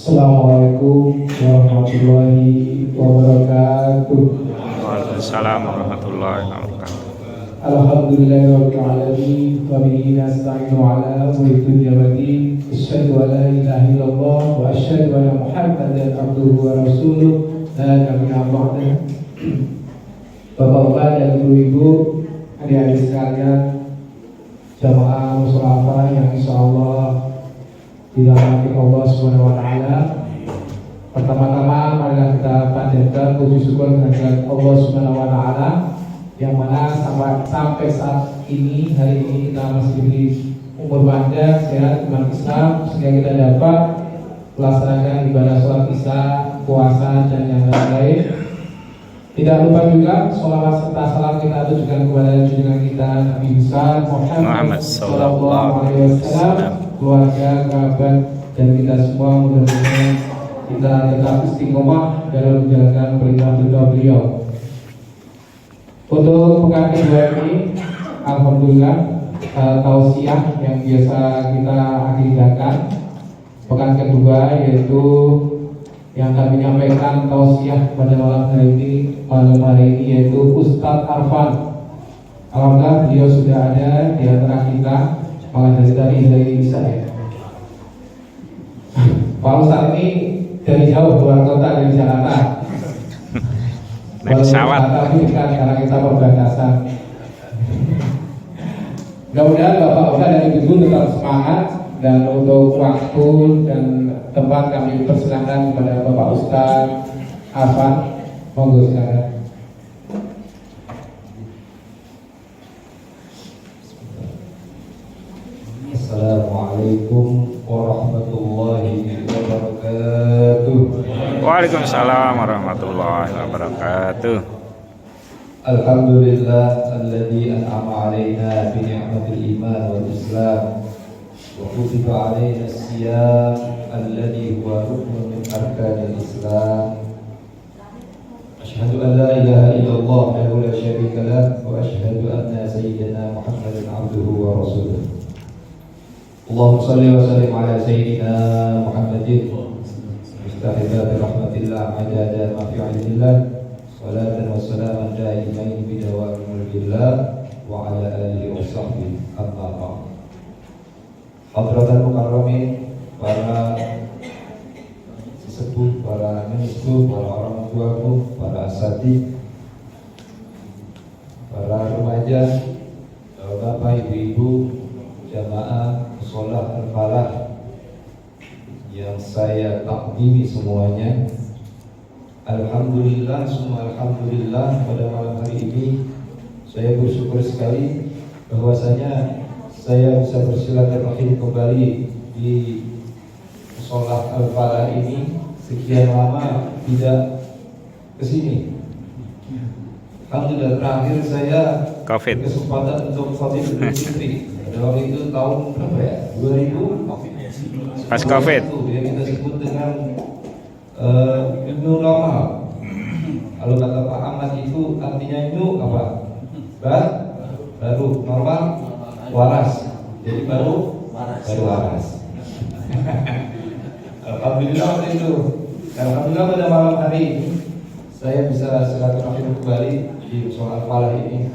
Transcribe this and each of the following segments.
Assalamualaikum warahmatullahi wabarakatuh. Waalaikumsalam warahmatullahi wabarakatuh. Alhamdulillahirabbil alamin wa bihi nasta'inu ala umuri dunya waddin. Asyhadu an la ilaha illallah wa asyhadu anna Muhammadan abduhu wa rasuluh. La nabiyya ba'dahu. Bapak-bapak dan ibu-ibu, adik-adik sekalian, jamaah musholafah yang insyaallah dirahmati Allah Subhanahu wa taala. Pertama-tama marilah kita panjatkan puji syukur kehadirat Allah Subhanahu wa taala yang mana sampai saat ini, hari ini kita masih diberi umur panjang, sehat, iman Islam sehingga kita dapat melaksanakan ibadah sholat isya, puasa dan yang lain-lain. Tidak lupa juga sholawat serta salam kita tujukan kepada junjungan kita Nabi besar Muhammad sallallahu alaihi wasallam, keluarga, kerabat dan kita semua. Mudah-mudahan kita tetap istiqomah dalam menjalankan perintah beliau. Untuk pekan kedua ini, alhamdulillah tausiah yang biasa kita agendakan pekan kedua, yaitu yang kami menyampaikan tausiah pada malam hari ini yaitu Ustadz Arfan. Alhamdulillah beliau sudah ada di antara kita, malah dari bisa ya. Pak Ustadz ini dari jauh luar kota, dari Jakarta. Naik pesawat. Tapi kan karena kita perbatasan. Mudah-mudahan bapak-bapak dan ibu tetap semangat, dan untuk waktu dan tempat kami persilakan kepada Bapak Ustadz Arfan. Monggo silakan. Assalamualaikum warahmatullahi wabarakatuh. Waalaikumsalam warahmatullahi wabarakatuh. Alhamdulillah alladzi an'ama 'alaina bi ni'matil iman wal islam wa kutiba 'alaina as-siyam alladzi huwa ruknun min arkanil islam. Asyhadu an la ilaha illallah wahdahu la syarika lah wa asyhadu anna sayyidina Muhammadan 'abduhu wa rasuluh. Allahumma shalli wa sallim ala sayyidina Muhammadin mustahibati rahmatillah adada ma fi 'ilmillah salatan wa salaman daimain bi dawamil mulkillah wa ala alihi wa sahbihi amma ba'd. Hadratul mukarramin, para sesepuh, para menisku, para orang tuaku, para asatidz, para remaja, bapak, ibu-ibu, jamaah sholat al-falah yang saya takdimi semuanya. Alhamdulillah, semua alhamdulillah, pada malam hari ini saya bersyukur sekali bahwasanya saya bisa bersilaturahim kembali di sholat al-falah ini. Sekian lama tidak kesini. Alhamdulillah, terakhir saya Covid. kesempatan untuk sholat Idul Fitri. Waktu itu tahun berapa ya? 2000 Pas Covid. Yang kita sebut dengan new normal. Kalau kata Pak Ahmad itu artinya new apa? Baru, normal, waras. Jadi baru waras. Alhamdulillah waktu itu. Alhamdulillah pada malam hari ini saya bisa silaturahim kembali di sholat falah ini.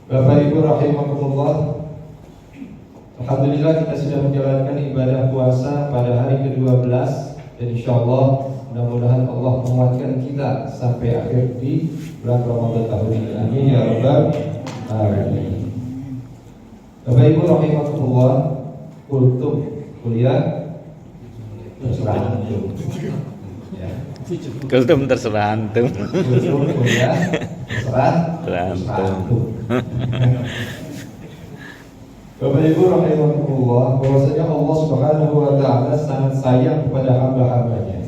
Bapak Ibu rahimakumullah, alhamdulillah kita sudah menjalankan ibadah puasa pada hari ke-12, dan insyaallah mudah-mudahan Allah menguatkan kita sampai akhir di bulan Ramadan tahun ini. Amin ya rabbal alamin. Bapak Ibu rahimakumullah, kuliah terserah antum. Ya. Kultum terserah antum. Kuliah terserah Antum. Bapak Ibu rahimahullah, bahwasanya Allah Subhanahu wa taala sangat sayang kepada hamba-hambanya.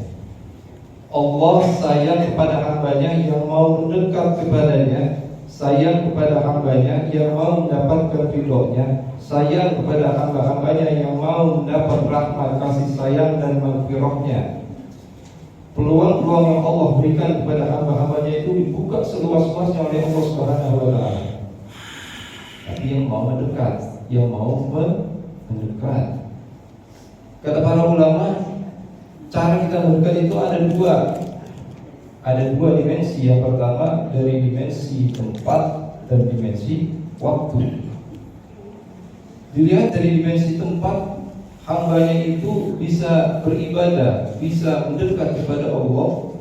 Allah sayang kepada hambanya yang mau mendekat kepadanya, sayang kepada hambanya yang mau mendapatkan ridhonya, sayang kepada hamba-hambanya yang mau mendapat rahmat, kasih sayang dan maghfirahnya. Peluang-peluang yang Allah berikan kepada hamba-hambanya itu dibuka seluas-luasnya oleh Allah Subhanahu wa taala. Tapi yang mau mendekat, yang mau mendekat. Kata para ulama, cara kita melakukan itu ada dua. Ada dua dimensi. Yang pertama dari dimensi tempat dan dimensi waktu. Dilihat dari dimensi tempat, hambanya itu bisa beribadah, bisa mendekat kepada Allah.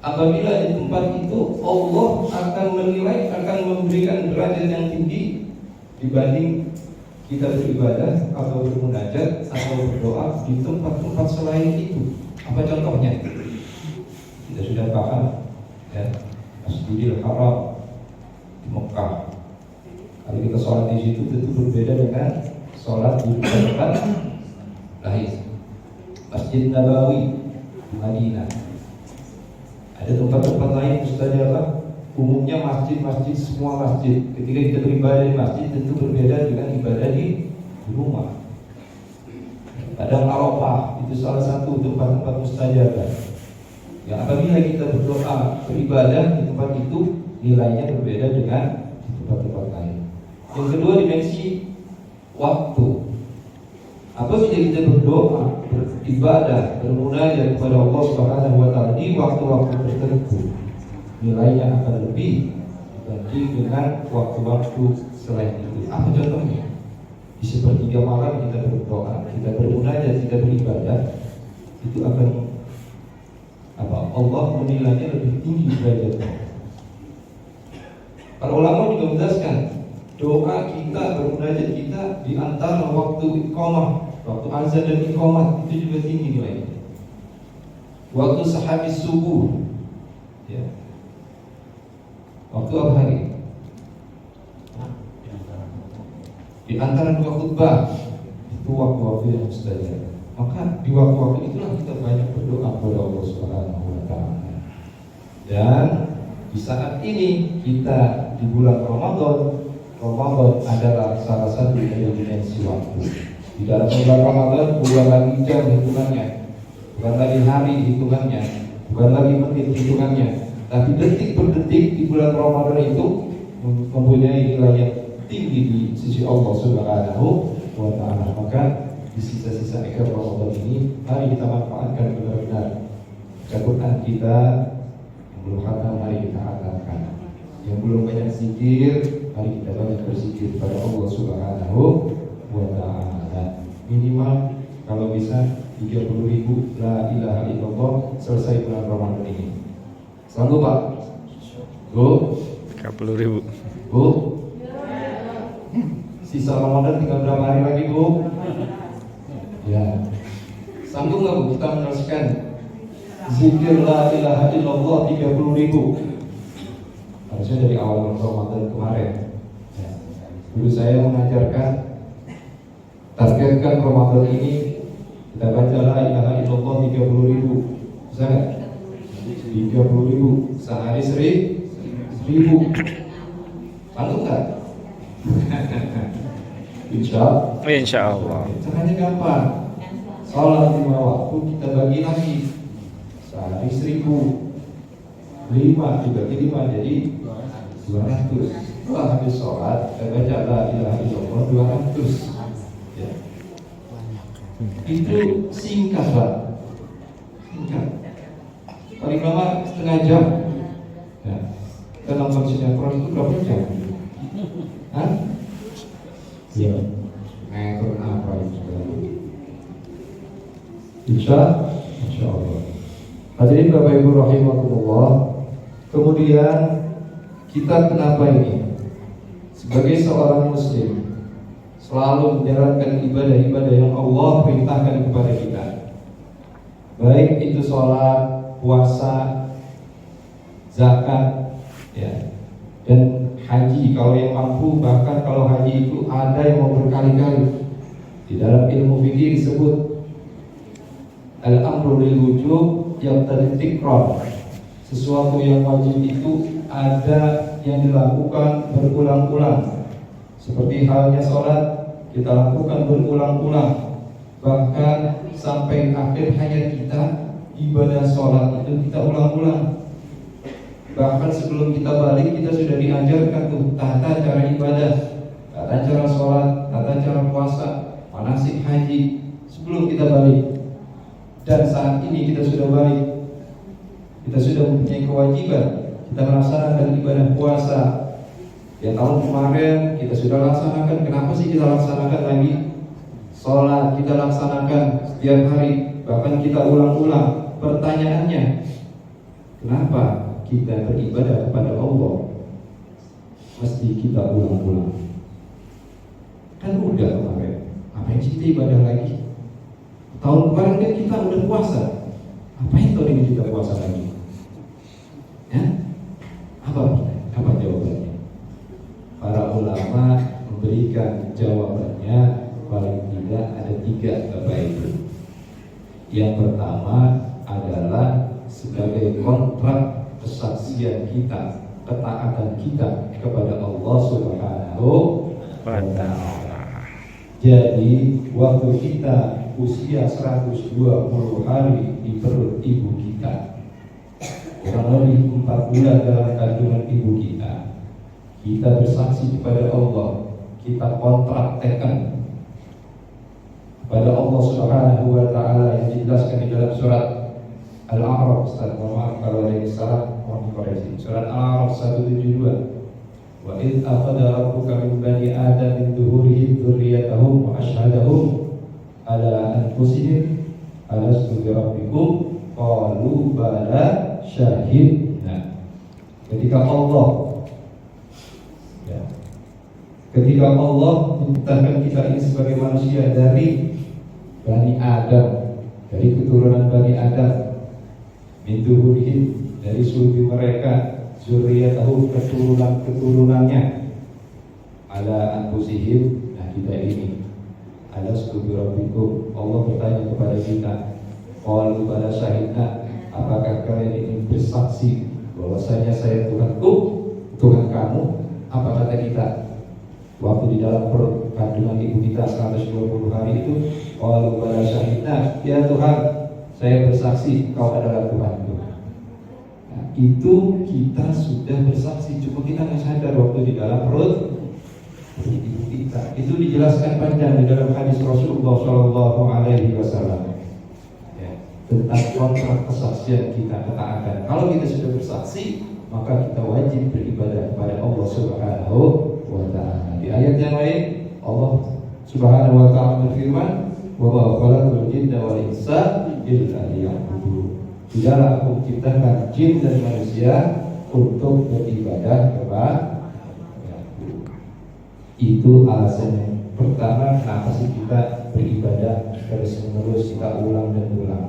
Apabila di tempat itu Allah akan menilai, akan memberikan derajat yang tinggi dibanding kita beribadah atau bermunajat atau berdoa di tempat-tempat selain itu. Apa contohnya? Kita sudah paham ya, Masjidil Haram di Mekah. Kalau kita sholat di situ tentu berbeda dengan sholat di tempat lain. Masjid Nabawi di Madinah. Ada tempat-tempat lain mustajabah. Umumnya masjid-masjid, semua masjid. Ketika kita beribadah di masjid tentu berbeda dengan ibadah di rumah. Padang Arafah itu salah satu tempat-tempat mustajabah. Ya, apabila kita berdoa, beribadah di tempat itu, nilainya berbeda dengan di tempat-tempat lain. Yang kedua dimensi waktu. Apabila kita berdoa, beribadah, bermunajat kepada Allah Subhanahu wa taala di waktu-waktu tertentu, nilainya akan lebih dibanding dengan waktu-waktu selain itu. Apa contohnya? Di sepertiga malam kita berdoa, kita bermunajat, kita beribadah, itu akan Allah menilainya lebih tinggi derajatnya. Para ulama juga menjelaskan doa kita, bermunajat kita di antara waktu iqamah, waktu azan dan iqamah itu juga tinggi nilainya. Waktu sehabis subuh, ya. Waktu apa hari? Di antara dua khutbah itu waktu-waktu yang mustajab. Maka di waktu-waktu itulah kita banyak berdoa kepada Allah Subhanahu wa taala. Dan di saat ini kita di bulan Ramadan adalah salah satu dari dimensi waktu. Di dalam bulan Ramadan bukan lagi jam hitungannya, bukan lagi hari hitungannya, bukan lagi menit hitungannya, tapi detik per detik di bulan Ramadan itu mempunyai nilai yang tinggi di sisi Allah Subhanahu wa taala. Maka di sisa-sisa akhir Ramadan ini mari kita manfaatkan benar-benar. Quran kita yang belum khatam mari kita khatamkan. Yang belum banyak zikir mari kita banyak berzikir pada Allah Subhanahu wa taala. Minimal kalau bisa 30.000 la ilaha illallah selesai bulan Ramadan ini. Sanggup Pak? Go? 30.000. Bu? Sisa Ramadan tinggal berapa hari lagi Bu? Ya. Sanggup nggak Bu kita meneruskan zikir la ilaha illallah 30.000? Harusnya dari awal Ramadan kemarin ya. Dulu saya mengajarkan targetkan Ramadan ini kita baca la ilaha illallah 30.000. Bisa nggak? 30.000 sehari 1.000. Sanggup nggak? Insya Allah. Caranya gampang. Sholat 5 waktu kita bagi lagi sehari 1.000. 5 dibagi 5 jadi 200. Setelah habis sholat kita baca la ilaha illallah 200 ya. Itu singkat Pak. Singkat. Paling lama setengah jam ya. Kita nonton sinetron itu berapa jam? Hah? Ya, ngekor apa itu? Insya Allah. Hadirin Bapak Ibu rahimakumullah. Kemudian kita kenapa ini? Sebagai seorang muslim selalu menjalankan ibadah-ibadah yang Allah perintahkan kepada kita. Baik itu sholat, puasa, zakat, ya, dan haji kalau yang mampu. Bahkan kalau haji itu ada yang mau berkali-kali. Di dalam ilmu fikih disebut al-amru lil wujub yaqtadi tikrar. Sesuatu yang wajib itu ada yang dilakukan berulang-ulang. Seperti halnya sholat kita lakukan berulang-ulang. Bahkan sampai akhir hayat kita ibadah sholat itu kita ulang-ulang. Bahkan sebelum kita balik kita sudah diajarkan tuh tata cara ibadah, tata cara sholat, tata cara puasa, manasik haji sebelum kita balik. Dan saat ini kita sudah balik, kita sudah mempunyai kewajiban, kita melaksanakan ibadah puasa. Ya tahun kemarin kita sudah laksanakan, kenapa sih kita laksanakan lagi? Sholat kita laksanakan setiap hari, bahkan kita ulang-ulang. Pertanyaannya, kenapa kita beribadah kepada Allah mesti kita ulang-ulang? Kan udah kemarin, ngapain sih kita ibadah lagi? Tahun kemarin kan kita udah puasa, ngapain tahun ini kita puasa lagi? Ya? Apa jawabannya? Para ulama memberikan jawabannya paling tidak ada 3 Bapak Ibu. Yang pertama adalah sebagai kontrak kesaksian kita, ketaatan kita kepada Allah Subhanahu wa Ta'ala. Jadi waktu kita usia 120 hari di perut ibu kita, kurang lebih 4 bulan dalam kandungan ibu kita bersaksi kepada Allah, kita kontrak tekan pada Allah Subhanahu wa Ta'ala yang dijelaskan di dalam surat Al-A'raf. Ustaz, maaf kalau ada yang salah, mohon dikoreksi. Surat Al-A'raf 172. Wa idh akhadha rabbuka min bani Adam min zuhurihim dzurriyyatahum wa asyhadahum ala anfusihim alastu bi rabbikum qalu bala syahidna. Ketika Allah menciptakan kita ini sebagai manusia dari Bani Adam, dari keturunan Bani Adam, min zuhurihim, dari sulbi mereka, zurriyatahum, keturunannya, ala anfusihim, nah kita ini, alastu bi rabbikum, Allah bertanya kepada kita, qalu bala syahidna, apakah kalian ini bersaksi bahwasanya saya Tuhanku, Tuhan kamu? Apa kata kita waktu di dalam perut kandungan ibu kita 120 hari itu? Qalu bala syahidna, ya Tuhan, saya bersaksi kau adalah Tuhanku. Nah, itu kita sudah bersaksi, cuma kita nggak sadar waktu di dalam perut ibu kita. Itu dijelaskan panjang di dalam hadis Rasulullah Shallallahu Alaihi Wasallam tentang kontrak kesaksian kita, ketaatan. Kalau kita sudah bersaksi, maka kita wajib beribadah kepada Allah Subhanahu wa Ta'ala. Di ayat yang lain, Allah Subhanahu wa Ta'ala berfirman, "Wa ma khalaqtul jinna wal insa illa liya'budun." Tidaklah aku menciptakan jin dan manusia untuk beribadah kepada Aku. Itu alasannya. Pertama, kenapa sih kita beribadah terus-menerus, kita ulang dan ulang?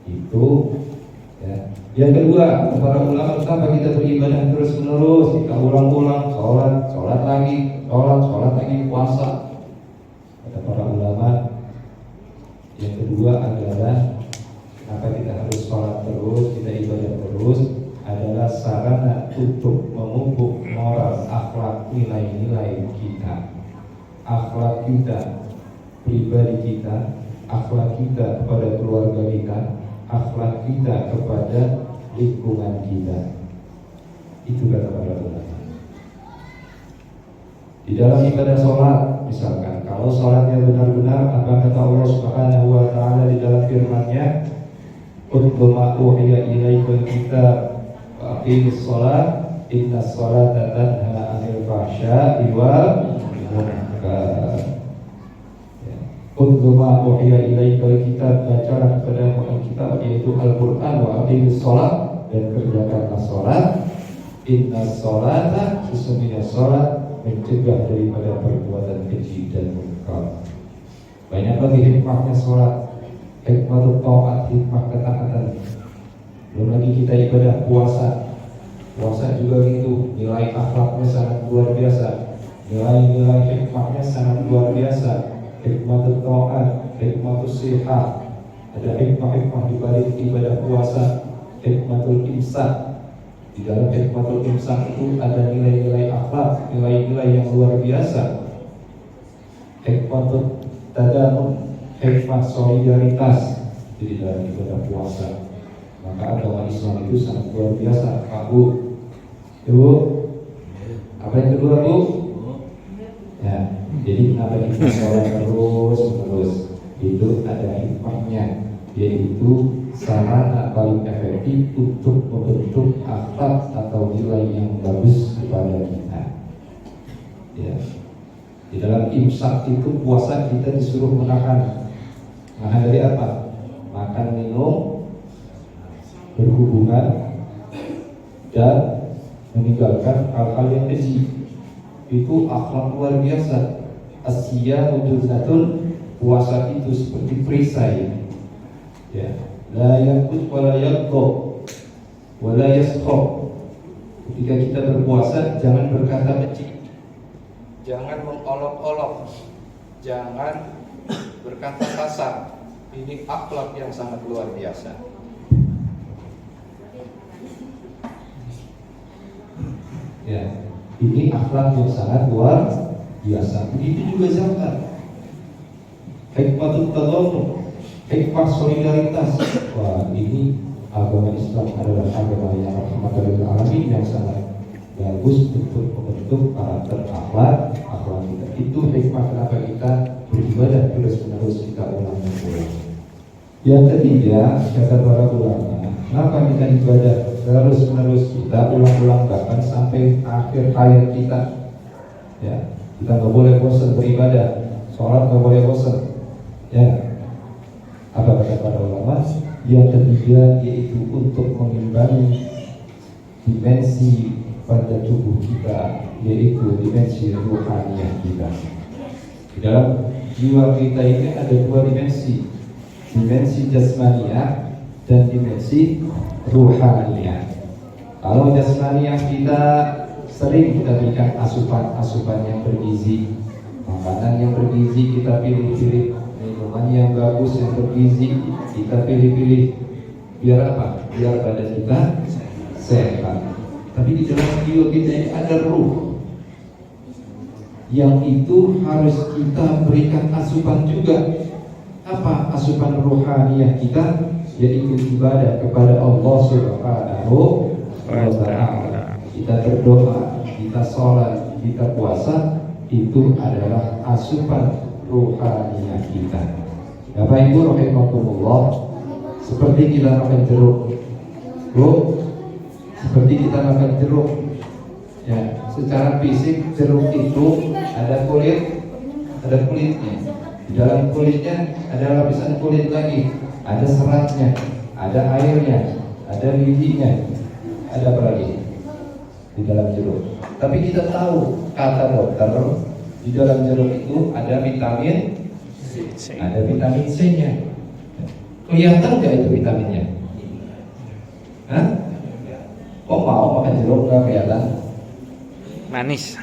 Itu ya. Yang kedua, para ulama, kenapa kita beribadah terus-menerus, kita ulang-ulang, sholat lagi, puasa? Kata para ulama, yang kedua adalah kenapa kita harus sholat terus, kita ibadah terus, adalah sarana untuk memupuk moral, akhlak, nilai-nilai kita, akhlak kita, pribadi kita, akhlak kita kepada keluarga kita, akhlak kita kepada lingkungan kita. Itu kata para ulama. Di dalam ibadah sholat, misalkan, kalau sholatnya benar-benar, apa kata Allah Subhanahu wa Ta'ala di dalam firman-Nya, "Utlu ma uhiya ilaikal kitab wa aqimis sholat, innas sholata tanha 'anil fahsya'i wal munkar." Utlu ma uhiya ilaikal kitab, bacalah kepadamu Alkitab, yaitu Al-Quran, wa aqimis sholat, dan kerjakanlah sholat. Innas sholata, sesungguhnya sholat mencegah daripada perbuatan keji dan munkar. Banyak lagi hikmahnya sholat, hikmah taat, hikmah ketaatan. Belum lagi kita ibadah puasa. Puasa juga gitu, nilai akhlaknya sangat luar biasa, nilai-nilai hikmahnya sangat luar biasa. Hikmah taat, hikmah sihat. Ada hikmah-hikmah di balik ibadah puasa. Hikmatul imsak. Di dalam hikmatul imsak itu ada nilai-nilai akhlak, nilai-nilai yang luar biasa. Hikmatul tadamun, hikmah solidaritas di dalam ibadah puasa. Maka agama Islam itu sangat luar biasa. Pak Bu, Ibu, apa yang kedua Bu? Ya, jadi kenapa kita sholat terus-menerus? Itu ada hikmahnya, yaitu sarana paling efektif untuk membentuk akhlak atau nilai yang bagus kepada kita. Ya. Di dalam imsak itu puasa kita disuruh menahan. Menahan dari apa? Makan, minum, berhubungan, dan meninggalkan hal-hal yang keji. Itu akhlak luar biasa. As-siyamu junnatun, puasa itu seperti perisai. Ya, la yakut wa la yaqqa wa la yaskhab. Ketika kita berpuasa, jangan berkata keji, jangan mengolok-olok, jangan berkata kasar. Ini akhlak yang sangat luar biasa. Ya, ini akhlak yang sangat luar biasa. Begitu juga zakat. Hikmatul tadammun, hikmah solidaritas. Wah, ini agama Islam adalah agama yang rahmatan lil alamin yang sangat bagus untuk membentuk karakter akhlak kita. Itu hikmah kenapa kita beribadah terus-menerus, kita ulang-ulang. Yang ketiga, kata para ulama, kenapa kita ibadah terus-menerus, kita ulang-ulang bahkan sampai akhir hayat kita. Ya, kita nggak boleh bosan beribadah, sholat nggak boleh bosan. Ya, apa kata para ulama? Yang ketiga yaitu untuk mengimbangi dimensi pada tubuh kita, yaitu dimensi ruhaniah kita. Di dalam jiwa kita ini ada dua dimensi, dimensi jasmaniah dan dimensi ruhaniah. Kalau jasmaniah kita sering kita berikan asupan yang bergizi, makanan yang bergizi kita pilih-pilih, minuman yang bagus yang bergizi kita pilih-pilih. Biar apa? Biar badan kita sehat. Tapi di dalam jiwa kita ini ada ruh, yang itu harus kita berikan asupan juga. Apa asupan ruhaniah kita? Yaitu ibadah kepada Allah Subhanahu wa ta'ala. Kita berdoa, kita sholat, kita puasa, itu adalah asupan ruhaniah kita. Bapak Ibu rahimakumullah, seperti kita makan jeruk, seperti kita makan jeruk. Ya, secara fisik jeruk itu ada kulitnya. Di dalam kulitnya ada lapisan kulit lagi, ada seratnya, ada airnya, ada bijinya, ada apa lagi di dalam jeruk. Tapi kita tahu, kata dokter, di dalam jeruk itu ada vitamin C-nya. Kelihatan nggak itu vitaminnya? Hah? Kok mau makan jeruk nggak kelihatan? Manis.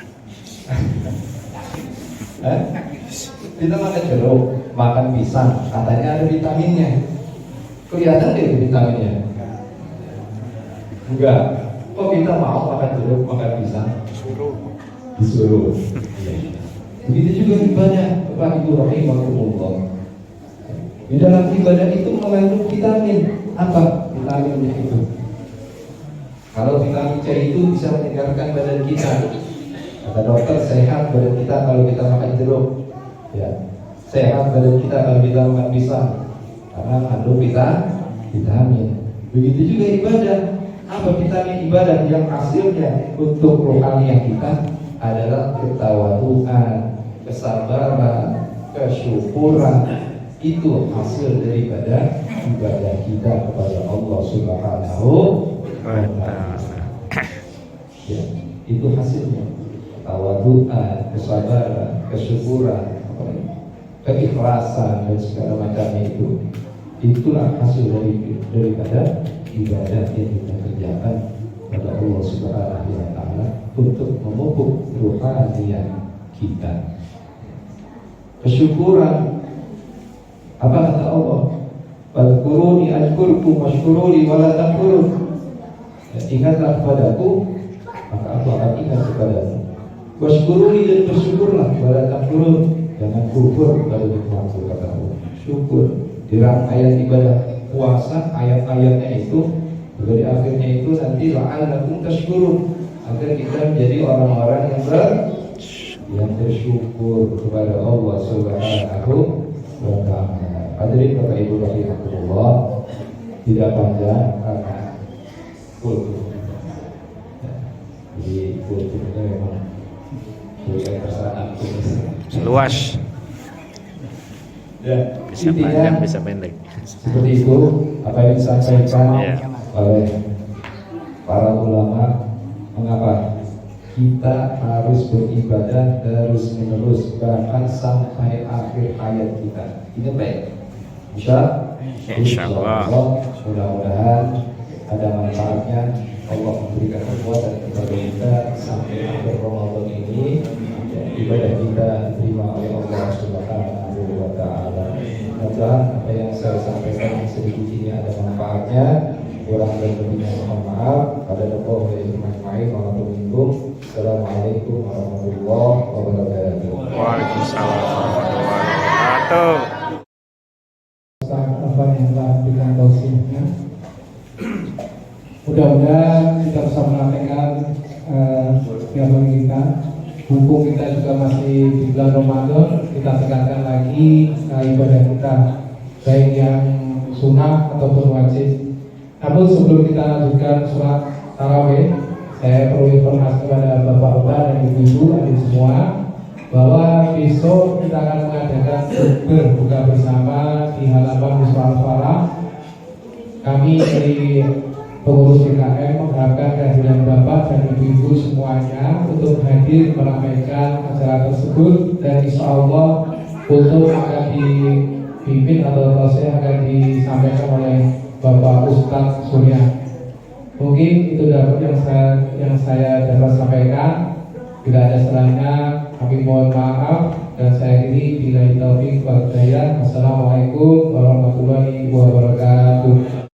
Kita makan jeruk, makan pisang, katanya ada vitaminnya. Kelihatan nggak itu vitaminnya? Enggak. Kok kita mau makan jeruk, makan pisang? Disuruh. Begitu juga ibadah, Bapak Ibu rahimakumullah. Di dalam ibadah itu mengandung vitamin. Apa vitaminnya itu? Kalau vitamin C itu bisa menyegarkan badan kita. Kata dokter, sehat badan kita kalau kita makan jeruk. Ya, sehat badan kita kalau kita makan pisang, karena mengandung vitamin. Begitu juga ibadah. Apa vitamin ibadah? Yang hasilnya untuk rohaniah kita adalah ketawaduan, kesabaran, kesyukuran. Itu hasil daripada ibadah kita kepada Allah Subhanahu wa ta'ala. Ya, itu hasilnya. Ketawaduan, kesabaran, kesyukuran, keikhlasan dan segala macamnya itu. Itulah hasil daripada ibadah yang kita kerjakan pada Allah Subhanahu wa ta'ala untuk memupuk ruhaniah kita. Kesyukuran, apa kata Allah? Fadhkuruni azkurkum washkuruni wala takfurun. Ingatlah kepadaku, maka aku akan ingat kepadamu. Washkuruni, dan bersyukurlah, wala takfurun, jangan kufur pada nikmatku, kata Allah. Syukur. Di rangkaian ibadah puasa, ayat-ayatnya itu, dari akhirnya itu nanti la'allakum tashkurun, agar kita menjadi orang-orang yang bersyukur kepada Allah Subhanahu wa ta'ala. Hadirin Bapak Ibu rahimakumullah, tidak panjang karena kultur. Ya, jadi kultur itu memang berikan perasaan Luas. ya, Bisa intinya panjang, bisa pendek. seperti itu apa yang disampaikan Iya. oleh para ulama. Mengapa kita harus beribadah terus menerus bahkan sampai akhir hayat kita? Ini baik. Insya Allah. Mudah-mudahan ada manfaatnya. Allah memberikan kekuatan kepada kita sampai akhir Ramadan ini. Ibadah kita diterima oleh Allah Subhanahu wa Ta'ala. Mudah-mudahan apa yang saya sampaikan sedikit ini ada manfaatnya. Kurang dan lebihnya mohon maaf. Pada Allah Assalamualaikum warahmatullahi wabarakatuh. Waalaikumsalam warahmatullahi wabarakatuh. Ustaz Afan yang telah berikan tausiahnya. Mudah-mudahan kita bisa menyampaikan kegiatan kita. Mumpung kita juga masih di bulan Ramadan, kita tekankan lagi ibadah kita, baik yang sunnah ataupun wajib. Namun sebelum kita lanjutkan sholat tarawih, saya perlu informasi kepada bapak-bapak dan ibu-ibu adik semua bahwa besok kita akan mengadakan berbuka bersama di halaman Wisma Al-Falah. Kami dari pengurus PKM mengharapkan kehadiran bapak dan ibu-ibu semuanya untuk hadir meramaikan acara tersebut, dan insya Allah untuk akan dipimpin atau tausiah akan disampaikan oleh Bapak Ustadz Surya. Mungkin itu dapat yang saya dapat sampaikan. Bila ada salahnya kami mohon maaf, dan saya ini bila taufik wal hidayah. Wassalamualaikum warahmatullahi wabarakatuh.